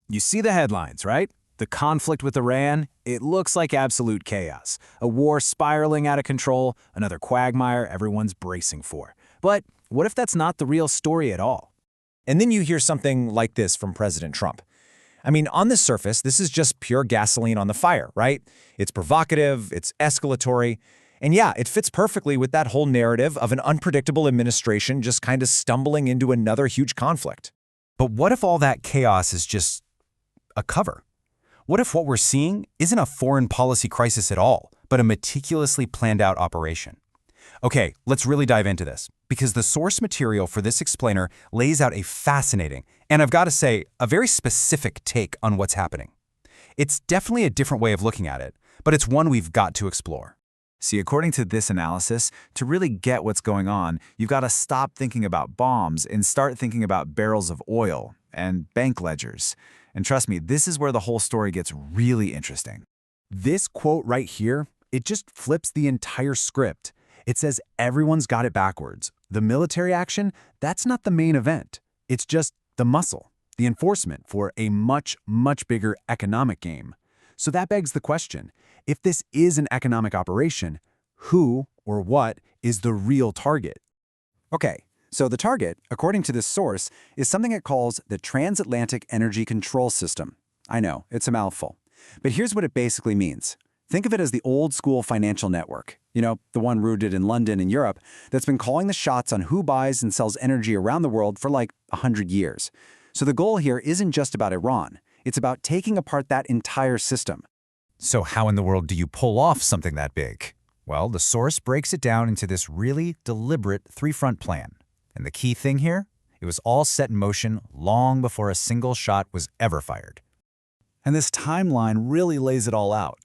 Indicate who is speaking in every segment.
Speaker 1: You see the headlines, right? The conflict with Iran, it looks like absolute chaos. A war spiraling out of control, another quagmire everyone's bracing for. But what if that's not the real story at all?
Speaker 2: And then you hear something like this from President Trump. I mean, on the surface, this is just pure gasoline on the fire, right? It's provocative, it's escalatory, and yeah, it fits perfectly with that whole narrative of an unpredictable administration just kind of stumbling into another huge conflict.
Speaker 3: But what if all that chaos is just a cover? What if what we're seeing isn't a foreign policy crisis at all, but a meticulously planned out operation? Okay, let's really dive into this, because the source material for this explainer lays out a fascinating, and I've got to say, a very specific take on what's happening. It's definitely a different way of looking at it, but it's one we've got to explore.
Speaker 1: See, according to this analysis, to really get what's going on, you've got to stop thinking about bombs and start thinking about barrels of oil and bank ledgers. And trust me, this is where the whole story gets really interesting. This quote right here, it just flips the entire script. It says everyone's got it backwards. The military action, that's not the main event. It's just the muscle, the enforcement for a much, much bigger economic game. So that begs the question, if this is an economic operation, who or what is the real target? Okay, so the target, according to this source, is something it calls the Transatlantic Energy Control System. I know, it's a mouthful. But here's what it basically means. Think of it as the old-school financial network, the one rooted in London and Europe, that's been calling the shots on who buys and sells energy around the world for like 100 years. So the goal here isn't just about Iran. It's about taking apart that entire system.
Speaker 3: So how in the world do you pull off something that big? Well, the source breaks it down into this really deliberate three-front plan. And the key thing here? It was all set in motion long before a single shot was ever fired.
Speaker 4: And this timeline really lays it all out.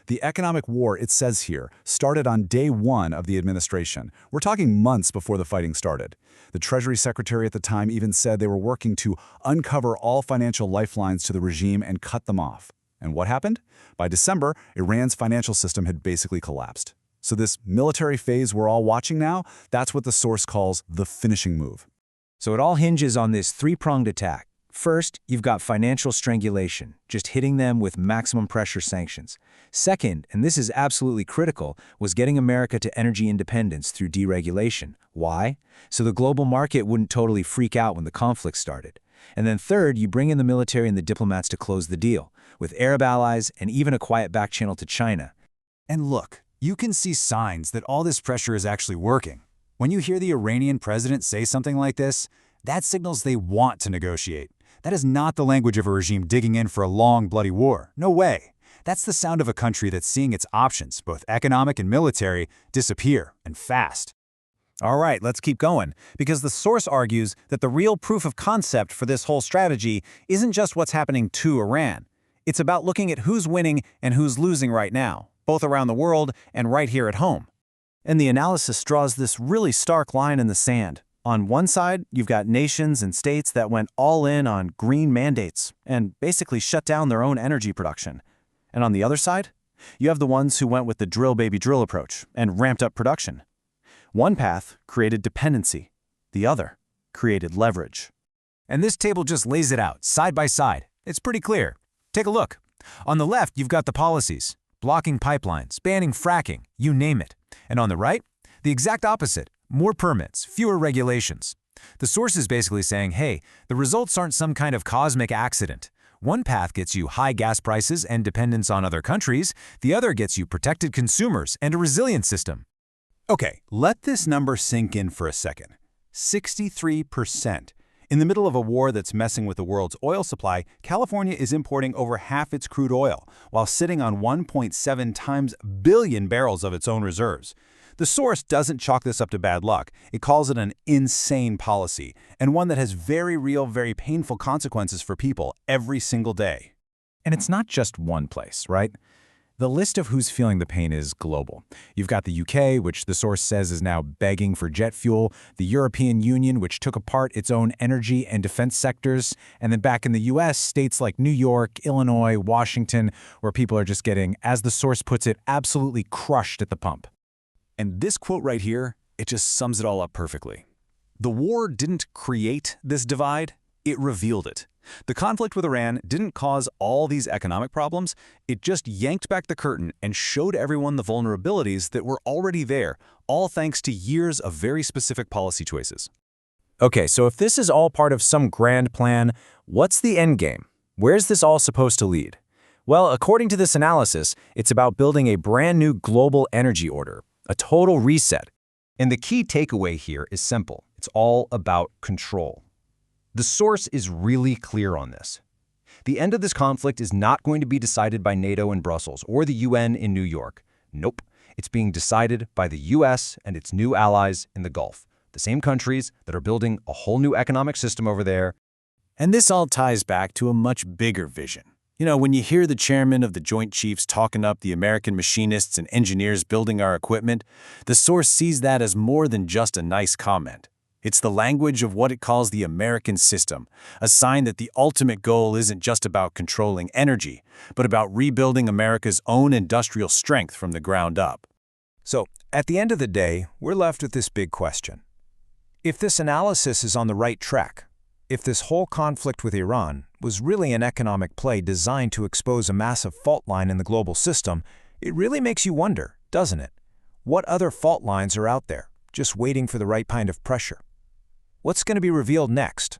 Speaker 4: The economic war, it says here, started on day one of the administration. We're talking months before the fighting started. The Treasury Secretary at the time even said they were working to uncover all financial lifelines to the regime and cut them off. And what happened? By December, Iran's financial system had basically collapsed. So this military phase we're all watching now, that's what the source calls the finishing move.
Speaker 1: So it all hinges on this three-pronged attack. First, you've got financial strangulation, just hitting them with maximum pressure sanctions. Second, and this is absolutely critical, was getting America to energy independence through deregulation. Why? So the global market wouldn't totally freak out when the conflict started. And then third, you bring in the military and the diplomats to close the deal, with Arab allies and even a quiet backchannel to China.
Speaker 4: And look, you can see signs that all this pressure is actually working. When you hear the Iranian president say something like this, that signals they want to negotiate. That is not the language of a regime digging in for a long, bloody war. No way. That's the sound of a country that's seeing its options, both economic and military, disappear, and fast.
Speaker 2: All right, let's keep going, because the source argues that the real proof of concept for this whole strategy isn't just what's happening to Iran. It's about looking at who's winning and who's losing right now, both around the world and right here at home.
Speaker 1: And the analysis draws this really stark line in the sand. On one side, you've got nations and states that went all in on green mandates and basically shut down their own energy production. And on the other side, you have the ones who went with the drill baby drill approach and ramped up production. One path created dependency, the other created leverage.
Speaker 3: And this table just lays it out, side by side. It's pretty clear. Take a look. On the left, you've got the policies, blocking pipelines, banning fracking, you name it. And on the right, the exact opposite. More permits, fewer regulations. The source is basically saying, hey, the results aren't some kind of cosmic accident. One path gets you high gas prices and dependence on other countries. The other gets you protected consumers and a resilient system.
Speaker 4: Okay, let this number sink in for a second. 63%. In the middle of a war that's messing with the world's oil supply, California is importing over half its crude oil, while sitting on 1.7 times billion barrels of its own reserves. The source doesn't chalk this up to bad luck. It calls it an insane policy, and one that has very real, very painful consequences for people every single day.
Speaker 2: And it's not just one place, right? The list of who's feeling the pain is global. You've got the UK, which the source says is now begging for jet fuel, the European Union, which took apart its own energy and defense sectors, and then back in the US, states like New York, Illinois, Washington, where people are just getting, as the source puts it, absolutely crushed at the pump.
Speaker 4: And this quote right here, it just sums it all up perfectly. The war didn't create this divide, it revealed it.
Speaker 3: The conflict with Iran didn't cause all these economic problems, it just yanked back the curtain and showed everyone the vulnerabilities that were already there, all thanks to years of very specific policy choices.
Speaker 2: Okay, so if this is all part of some grand plan, what's the end game? Where's this all supposed to lead? Well, according to this analysis, it's about building a brand new global energy order, a total reset.
Speaker 3: And the key takeaway here is simple. It's all about control. The source is really clear on this. The end of this conflict is not going to be decided by NATO in Brussels or the UN in New York. Nope. It's being decided by the US and its new allies in the Gulf, the same countries that are building a whole new economic system over there.
Speaker 2: And this all ties back to a much bigger vision. You know, when you hear the chairman of the Joint Chiefs talking up the American machinists and engineers building our equipment, the source sees that as more than just a nice comment. It's the language of what it calls the American system, a sign that the ultimate goal isn't just about controlling energy, but about rebuilding America's own industrial strength from the ground up.
Speaker 3: So, at the end of the day, we're left with this big question. If this analysis is on the right track, if this whole conflict with Iran was really an economic play designed to expose a massive fault line in the global system, it really makes you wonder, doesn't it? What other fault lines are out there, just waiting for the right kind of pressure? What's going to be revealed next?